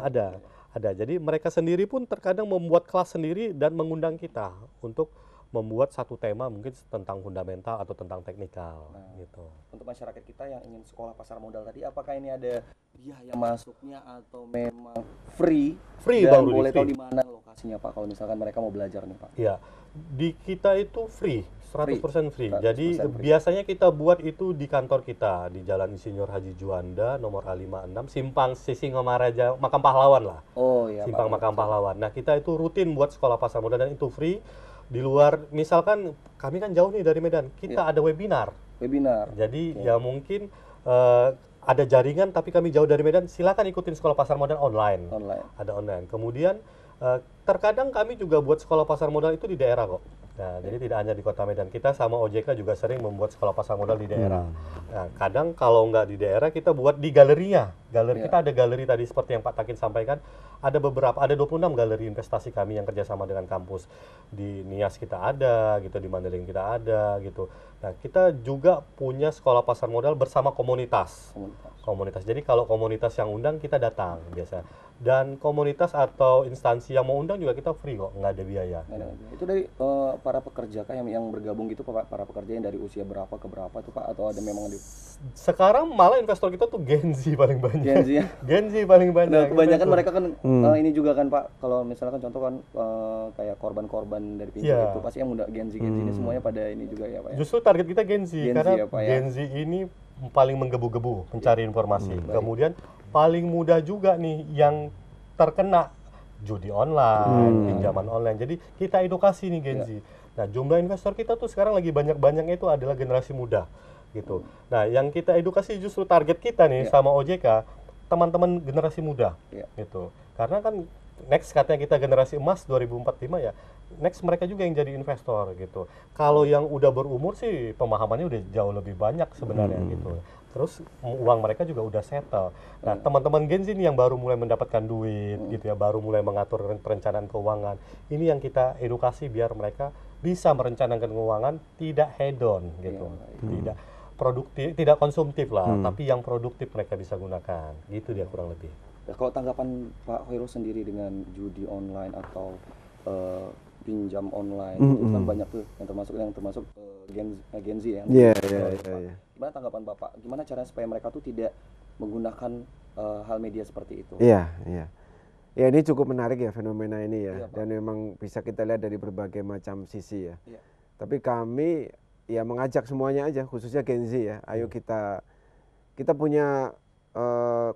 C: Ada. Jadi mereka sendiri pun terkadang membuat kelas sendiri dan mengundang kita untuk membuat satu tema mungkin tentang fundamental atau tentang teknikal gitu.
A: Untuk masyarakat kita yang ingin sekolah pasar modal tadi, apakah ini ada biaya masuknya atau memang free?
C: Free,
A: Dan
C: Bang Rudi,
A: boleh tahu
C: free.
A: di mana lokasinya Pak kalau misalkan mereka mau belajar nih Pak?
C: Ya, di kita itu free, 100% free.
A: 100%
C: Jadi
A: free.
C: biasanya kita buat itu di kantor kita di Jalan Insinyur Haji Juanda nomor A56, Simpang Sisingomaraja, Makam Pahlawan lah.
A: Oh iya
C: Simpang
A: Pak.
C: Makam Pahlawan. Nah, kita itu rutin buat sekolah pasar modal dan itu free. Di luar, misalkan kami kan jauh nih dari Medan, kita ada webinar.
A: Webinar.
C: Jadi ya mungkin ada jaringan tapi kami jauh dari Medan, silakan ikutin sekolah pasar modal online.
A: Online.
C: Ada online. Kemudian terkadang kami juga buat sekolah pasar modal itu di daerah kok. Nah, jadi tidak hanya di Kota Medan, kita sama OJK juga sering membuat sekolah pasar modal di daerah. Nah, kadang kalau nggak di daerah kita buat di galerinya. Galeri kita ada galeri tadi seperti yang Pak Takin sampaikan, ada 26 galeri investasi kami yang kerjasama dengan kampus. Di Nias kita ada, gitu, di Mandailing kita ada, gitu. Nah, kita juga punya sekolah pasar modal bersama komunitas. Komunitas. Jadi kalau komunitas yang undang kita datang biasa. Dan komunitas atau instansi yang mau undang juga kita free kok, nggak ada biaya.
A: Itu dari para pekerja kah yang bergabung gitu Pak, para pekerja yang dari usia berapa ke berapa tuh Pak, atau ada memang di
C: Sekarang malah investor kita tuh Gen Z paling banyak.
A: Gen Z ya?
C: Gen Z paling
A: Nah,
C: banyak.
A: kebanyakan mereka kan ini juga kan Pak, kalau misalkan contoh kan kayak korban-korban dari pinjol
C: Iya.
A: itu pasti yang muda Gen Z ini semuanya pada ini juga ya Pak ya.
C: Justru target kita Gen Z,
A: Gen Z
C: karena
A: ya, Pak, ya.
C: Gen Z ini paling menggebu-gebu mencari informasi. Kemudian paling mudah juga nih yang terkena judi online, pinjaman online. Jadi kita edukasi nih Gen Z. Nah, jumlah investor kita tuh sekarang lagi banyak-banyaknya itu adalah generasi muda gitu. Nah, yang kita edukasi justru target kita nih sama OJK teman-teman generasi muda gitu. Karena kan next katanya kita generasi emas 2045 ya. Next mereka juga yang jadi investor gitu. Kalau yang udah berumur sih pemahamannya udah jauh lebih banyak sebenarnya gitu. Terus uang mereka juga udah settle. Nah, teman-teman Gen Z ini yang baru mulai mendapatkan duit gitu ya, baru mulai mengatur perencanaan keuangan. Ini yang kita edukasi biar mereka bisa merencanakan keuangan tidak hedon gitu. Tidak produktif, tidak konsumtif lah, tapi yang produktif mereka bisa gunakan. Gitu dia kurang lebih.
A: Ya, kalau tanggapan Pak Hoirul sendiri dengan judi online atau pinjam online itu kan banyak tuh yang termasuk Gen Z ya.
B: Iya.
A: Gimana tanggapan Bapak? Gimana caranya supaya mereka tuh tidak menggunakan hal media seperti itu?
B: Iya. Ya, ini cukup menarik ya fenomena ini ya.
A: Iya, Pak.
B: Dan memang bisa kita lihat dari berbagai macam sisi ya.
A: Iya.
B: Tapi kami ya mengajak semuanya aja, khususnya Gen Z ya. Ayo kita punya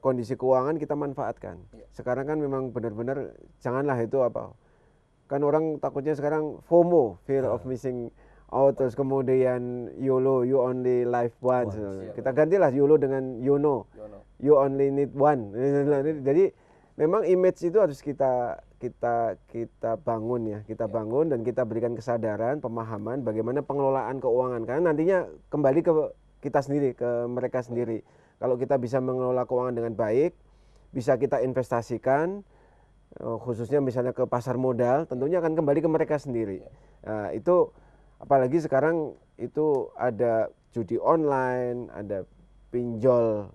B: kondisi keuangan kita manfaatkan. Sekarang kan memang benar-benar janganlah itu apa. Kan orang takutnya sekarang FOMO, fear of missing out, terus kemudian YOLO, you only live once. Kita gantilah YOLO dengan YONO, you only need one. Jadi memang image itu harus kita bangun ya, kita bangun dan kita berikan kesadaran, pemahaman bagaimana pengelolaan keuangan, karena nantinya kembali ke kita sendiri, ke mereka sendiri. Kalau kita bisa mengelola keuangan dengan baik, bisa kita investasikan, khususnya misalnya ke pasar modal, tentunya akan kembali ke mereka sendiri. Nah, itu apalagi sekarang itu ada judi online, ada pinjol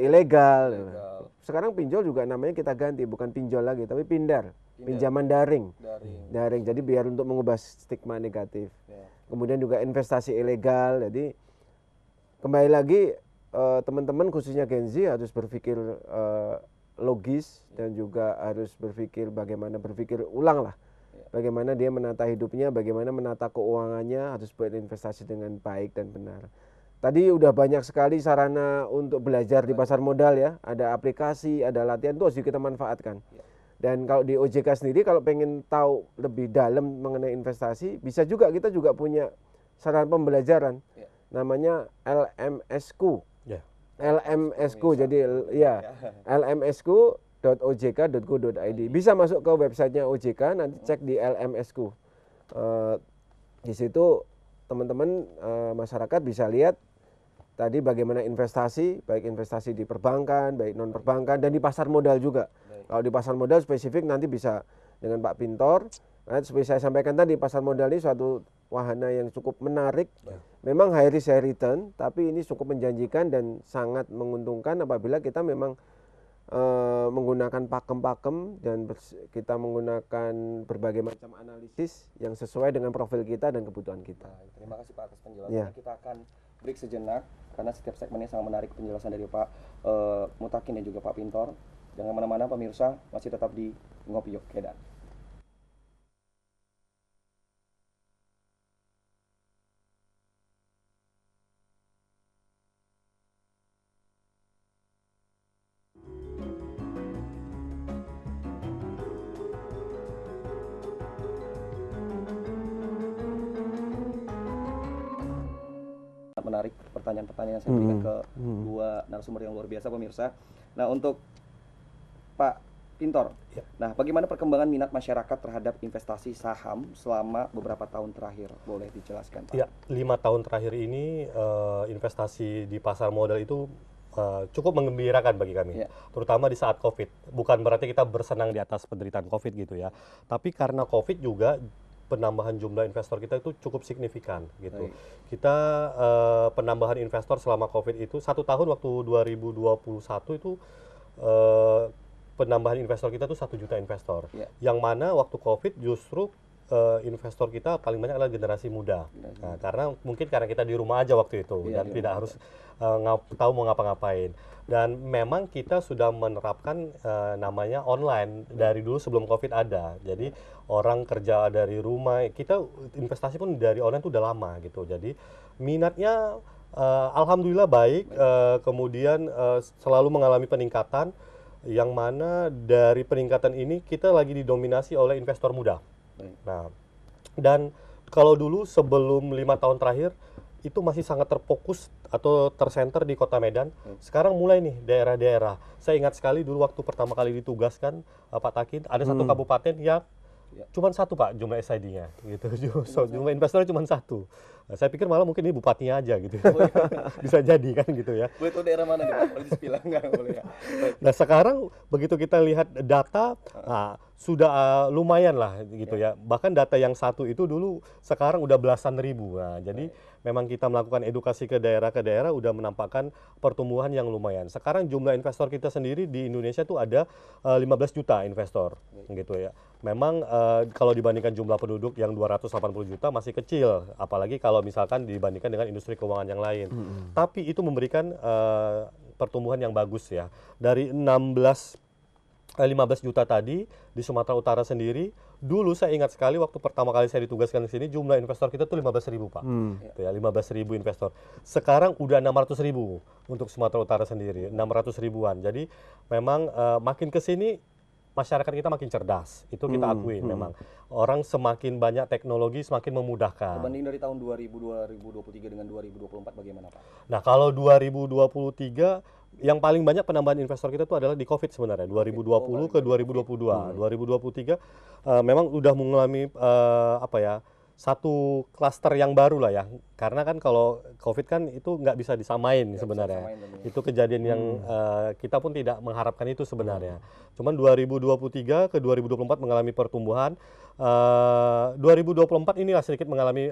B: ilegal. Sekarang pinjol juga namanya kita ganti, bukan pinjol lagi, tapi pinjaman daring. Jadi biar untuk mengubah stigma negatif. Kemudian juga investasi ilegal. Jadi kembali lagi teman-teman khususnya Gen Z harus berpikir logis dan juga harus berpikir ulang lah. Bagaimana dia menata hidupnya, bagaimana menata keuangannya, harus berinvestasi dengan baik dan benar. Tadi udah banyak sekali sarana untuk belajar di pasar modal ya. Ada aplikasi, ada latihan, itu harus kita manfaatkan. Dan kalau di OJK sendiri kalau pengen tahu lebih dalam mengenai investasi, bisa juga kita juga punya sarana pembelajaran. Namanya LMSku. LMSku, jadi ya lmsku.ojk.go.id. Bisa masuk ke websitenya OJK, nanti cek di LMSku. Di situ teman-teman masyarakat bisa lihat tadi bagaimana investasi, baik investasi di perbankan, baik non perbankan, dan di pasar modal juga. Kalau di pasar modal spesifik nanti bisa dengan Pak Pintor. Nah, seperti saya sampaikan tadi, pasar modal ini suatu wahana yang cukup menarik. Memang high risk high return, tapi ini cukup menjanjikan dan sangat menguntungkan apabila kita memang menggunakan pakem-pakem dan kita menggunakan berbagai macam analisis yang sesuai dengan profil kita dan kebutuhan kita.
A: Terima kasih Pak atas penjelasannya. Kita akan break sejenak karena setiap segmennya sangat menarik penjelasan dari Pak Mutakin dan juga Pak Pintor. Jangan kemana-mana pemirsa, masih tetap di Ngopi Yuk Kedan. Menarik pertanyaan-pertanyaan yang saya berikan ke dua narasumber yang luar biasa pemirsa. Nah, untuk Pak Pintor, nah bagaimana perkembangan minat masyarakat terhadap investasi saham selama beberapa tahun terakhir? Boleh dijelaskan Pak?
C: Ya, 5 tahun terakhir ini investasi di pasar modal itu cukup menggembirakan bagi kami, terutama di saat COVID. Bukan berarti kita bersenang di atas penderitaan COVID gitu ya, tapi karena COVID juga penambahan jumlah investor kita itu cukup signifikan gitu. Kita penambahan investor selama COVID itu 1 tahun waktu 2021 itu penambahan investor kita tuh 1 juta investor.
A: Ya.
C: Yang mana waktu COVID justru investor kita paling banyak adalah generasi muda. Nah, karena mungkin karena kita di rumah aja waktu itu
A: Iya,
C: dan
A: di
C: tidak
A: rumah
C: harus tahu mau ngapa-ngapain. Dan memang kita sudah menerapkan namanya online dari dulu sebelum COVID ada. Jadi orang kerja dari rumah, kita investasi pun dari online itu udah lama gitu. Jadi minatnya alhamdulillah baik, kemudian selalu mengalami peningkatan, yang mana dari peningkatan ini kita lagi didominasi oleh investor muda.
A: Baik.
C: Nah, dan kalau dulu sebelum 5 tahun terakhir itu masih sangat terfokus atau tersenter di Kota Medan. Sekarang mulai nih daerah-daerah. Saya ingat sekali dulu waktu pertama kali ditugaskan Pak Takin, ada satu kabupaten yang cuma satu Pak jumlah SID-nya gitu. Jumlah investornya cuma satu. Nah, saya pikir malah mungkin ini bupatinya aja gitu. Bisa jadi kan gitu ya.
A: Boleh tahu daerah mana nih Pak? Boleh dispilah nggak? Boleh ya. Baik.
C: Nah sekarang begitu kita lihat data, nah, sudah lumayan lah gitu ya. Bahkan data yang satu itu dulu sekarang udah belasan ribu. Nah, jadi memang kita melakukan edukasi ke daerah udah menampakkan pertumbuhan yang lumayan. Sekarang jumlah investor kita sendiri di Indonesia tuh ada 15 juta investor gitu ya. Memang kalau dibandingkan jumlah penduduk yang 280 juta masih kecil, apalagi kalau misalkan dibandingkan dengan industri keuangan yang lain. Tapi itu memberikan pertumbuhan yang bagus ya. Dari 15 juta tadi di Sumatera Utara sendiri, dulu saya ingat sekali waktu pertama kali saya ditugaskan di sini jumlah investor kita tuh 15.000 Pak. Gitu ya, 15.000 investor. Sekarang udah 600.000 untuk Sumatera Utara sendiri, 600 ribuan. Jadi memang makin ke sini masyarakat kita makin cerdas, itu kita akuin memang. Orang semakin banyak teknologi semakin memudahkan.
A: Berbanding dari tahun 2023 dengan 2024 bagaimana Pak?
C: Nah kalau 2023 yang paling banyak penambahan investor kita itu adalah di COVID sebenarnya, 2020 ke 2022. 2023 memang udah mengalami satu klaster yang baru lah ya, karena kan kalau COVID kan itu nggak bisa disamain sebenarnya. Itu kejadian yang kita pun tidak mengharapkan itu sebenarnya. Cuman 2023 ke 2024 mengalami pertumbuhan. 2024 inilah sedikit mengalami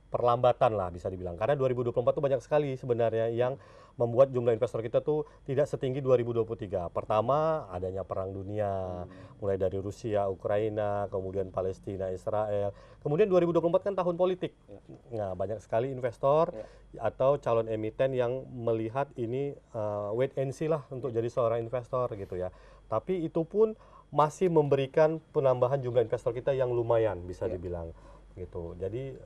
C: perlambatan lah bisa dibilang, karena 2024 tuh banyak sekali sebenarnya yang membuat jumlah investor kita tuh tidak setinggi 2023. Pertama adanya perang dunia, mulai dari Rusia, Ukraina, kemudian Palestina, Israel. Kemudian 2024 kan tahun politik. Nah, banyak sekali investor atau calon emiten yang melihat ini wait and see lah untuk jadi seorang investor gitu ya. Tapi itu pun masih memberikan penambahan jumlah investor kita yang lumayan bisa dibilang gitu. Jadi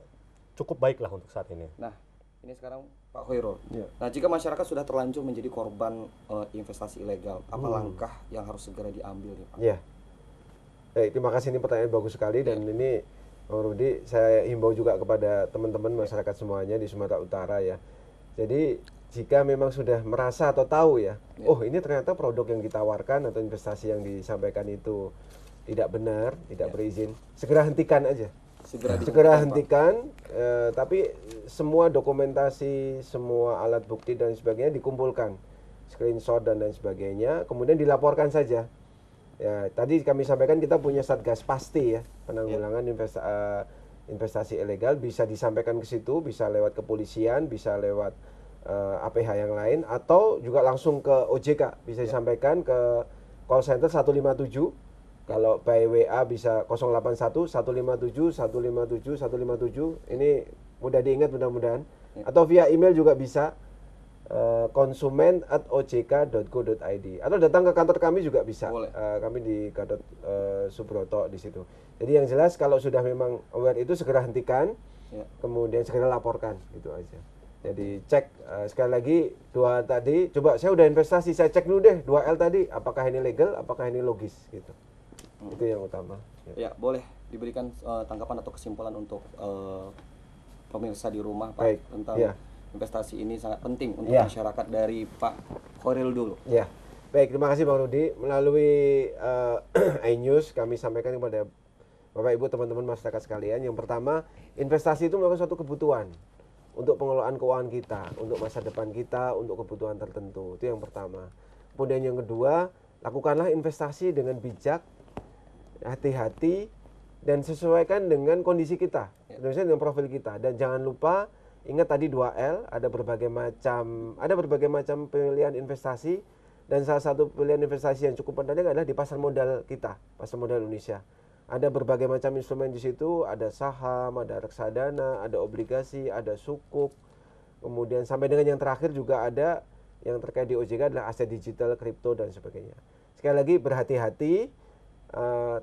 C: cukup baik lah untuk saat ini.
A: Nah, ini sekarang Pak Khairul. Nah, jika masyarakat sudah terlanjur menjadi korban investasi ilegal, apa langkah yang harus segera diambil nih Pak?
B: Iya. Terima kasih, ini pertanyaan bagus sekali dan ini Bang Rudi, saya himbau juga kepada teman-teman masyarakat semuanya di Sumatera Utara ya. Jadi jika memang sudah merasa atau tahu ya, oh ini ternyata produk yang ditawarkan atau investasi yang disampaikan itu tidak benar, tidak berizin, segera hentikan aja. Segera hentikan, tapi semua dokumentasi, semua alat bukti dan sebagainya dikumpulkan, screenshot dan lain sebagainya, kemudian dilaporkan saja. Ya, tadi kami sampaikan kita punya Satgas Pasti ya, penanggulangan investasi ilegal, bisa disampaikan ke situ, bisa lewat kepolisian, bisa lewat APH yang lain, atau juga langsung ke OJK, bisa disampaikan ke call center 157. Kalau by WA bisa 081 157 157 157. Ini mudah diingat mudah-mudahan. Atau via email juga bisa, konsumen@ojk.go.id, atau datang ke kantor kami juga bisa. Kami di Gatot Subroto di situ. Jadi yang jelas kalau sudah memang aware itu segera hentikan, kemudian segera laporkan, gitu aja. Jadi cek sekali lagi dua tadi, coba saya udah investasi, saya cek dulu deh 2L tadi, apakah ini legal, apakah ini logis gitu. Itu yang utama.
A: Ya, boleh diberikan tanggapan atau kesimpulan untuk pemirsa di rumah Pak.
B: Baik.
A: Tentang investasi ini sangat penting untuk masyarakat, dari Pak Khairul dulu.
B: Ya, baik, terima kasih Bang Rudi. Melalui iNews kami sampaikan kepada Bapak Ibu teman-teman masyarakat sekalian, yang pertama, investasi itu merupakan suatu kebutuhan untuk pengelolaan keuangan kita, untuk masa depan kita, untuk kebutuhan tertentu. Itu yang pertama. Kemudian yang kedua, lakukanlah investasi dengan bijak, hati-hati, dan sesuaikan dengan kondisi kita, dengan profil kita. Dan jangan lupa ingat tadi 2L, ada berbagai macam pemilihan investasi, Dan salah satu pilihan investasi yang cukup menarik adalah di pasar modal kita, pasar modal Indonesia. Ada berbagai macam instrumen di situ, ada saham, ada reksadana, ada obligasi, ada sukuk. Kemudian sampai dengan yang terakhir juga ada yang terkait di OJK adalah aset digital, kripto dan sebagainya. Sekali lagi berhati-hati,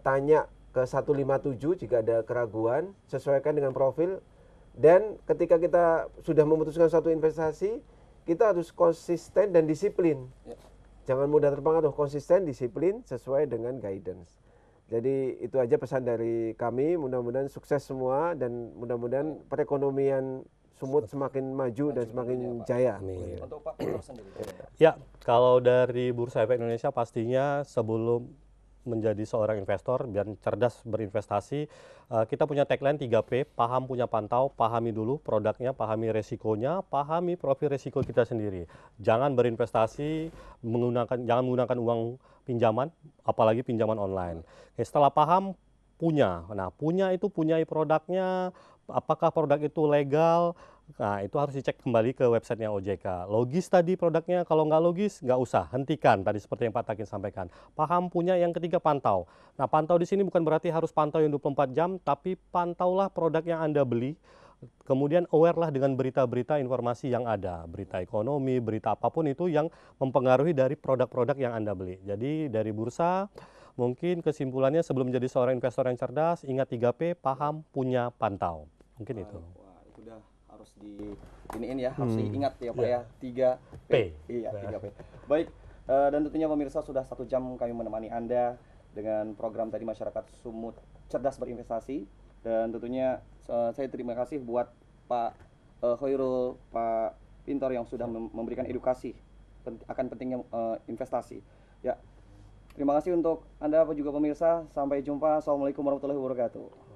B: tanya ke 157 jika ada keraguan, sesuaikan dengan profil. Dan ketika kita sudah memutuskan suatu investasi, kita harus konsisten dan disiplin. Jangan mudah terpengaruh, konsisten, disiplin, sesuai dengan guidance. Jadi itu aja pesan dari kami, mudah-mudahan sukses semua dan mudah-mudahan perekonomian Sumut semakin maju dan semakin jaya.
A: Untuk Pak Pintor sendiri.
C: Ya, kalau dari Bursa Efek Indonesia pastinya sebelum menjadi seorang investor biar cerdas berinvestasi, kita punya tagline 3P, paham, punya, pantau. Pahami dulu produknya, pahami resikonya, pahami profil resiko kita sendiri. Jangan berinvestasi jangan menggunakan uang pinjaman, apalagi pinjaman online. Setelah paham, punya. Nah, punyai produknya, apakah produk itu legal. Nah, itu harus dicek kembali ke websitenya OJK. Logis tadi produknya, kalau nggak logis, nggak usah, hentikan. Tadi seperti yang Pak Takin sampaikan. Paham, punya, yang ketiga pantau. Nah, pantau di sini bukan berarti harus pantau yang 24 jam, tapi pantaulah produk yang Anda beli. Kemudian aware lah dengan berita-berita informasi yang ada. Berita ekonomi, berita apapun itu yang mempengaruhi dari produk-produk yang Anda beli. Jadi dari bursa, mungkin kesimpulannya sebelum menjadi seorang investor yang cerdas, ingat 3P, paham, punya, pantau. Mungkin itu.
A: Wah, itu udah harus harus diingat ya Pak ya, 3P. Iya, 3P. Baik, dan tentunya pemirsa sudah 1 jam kami menemani Anda dengan program tadi Masyarakat Sumut Cerdas Berinvestasi. Dan tentunya saya terima kasih buat Pak Khairul, Pak Pintor yang sudah memberikan edukasi akan pentingnya investasi. Ya, terima kasih untuk Anda juga pemirsa. Sampai jumpa. Assalamualaikum warahmatullahi wabarakatuh.